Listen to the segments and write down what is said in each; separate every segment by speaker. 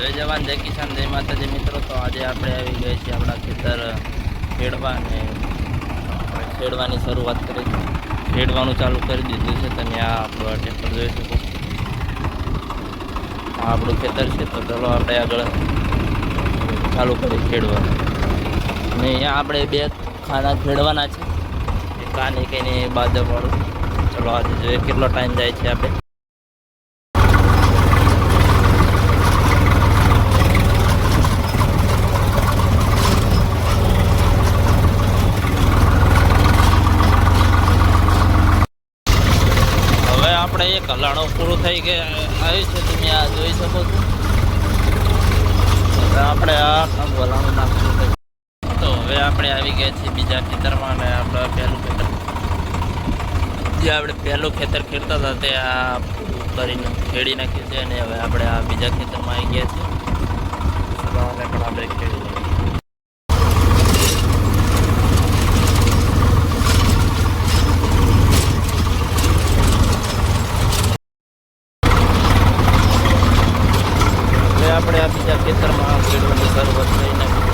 Speaker 1: જય જવાન જય કિસાન જય માતાજી મિત્રો. તો આજે આપણે આવી ગયા છીએ આપણા ખેતર ખેડવા અને ખેડવાની શરૂઆત કરી છે. ખેડવાનું ચાલુ કરી દીધું છે. તમે આ આપણું ટ્રેક્ટર જોઈ શકો. આ આપણું ખેતર છે. તો ચલો આપણે આગળ ચાલુ કરી ખેડવાનું. અને અહીંયા આપણે 2 ખાના ખેડવાના છે. એક આ ને કંઈ બાજુવાળું. ચલો આજે જોઈએ કેટલો ટાઈમ જાય છે આપણે. આપણે એક હલાણો પૂરું થઈ ગયા આવ્યું છે. તમે આ જોઈ શકો છો. આપણે આ હલાણું નાખવું છે. તો હવે આપણે આવી ગયા છીએ બીજા ખેતરમાં. અને આપણે પહેલું ખેતર જે આપણે પહેલું ખેતર ખેડતા હતા તે આ કરીને ખેડી નાખ્યું છે. અને હવે આપણે આ બીજા ખેતરમાં આવી ગયા છીએ. પણ આપણે ખેડી નાખ્યું. આપણે આ બીજા ખેતરમાં ખેડવાની શરૂઆત કરી નાખી.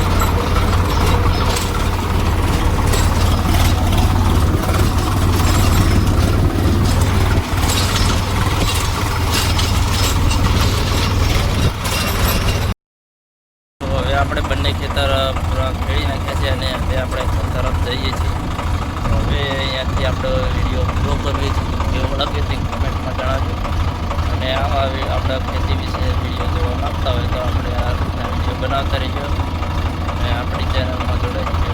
Speaker 1: તો હવે આપણે બંને ખેતર પૂરા ખેડી નાખ્યા છે. અને હવે આપણે તરફ જઈએ છીએ. હવે અહીંયાથી આપણો વિડીયો પૂરો કરવી છે. કેવું લાગે તે કમેન્ટમાં જણાવજો. અને આવા આપણા ખેતી વિશે વિડીયો જોવા માંગતા હોય તો આપણે આ રીતના વિડીયો બનાવતા રહીશું. અને આપણી ચેનલમાં જોડાઈ જજો.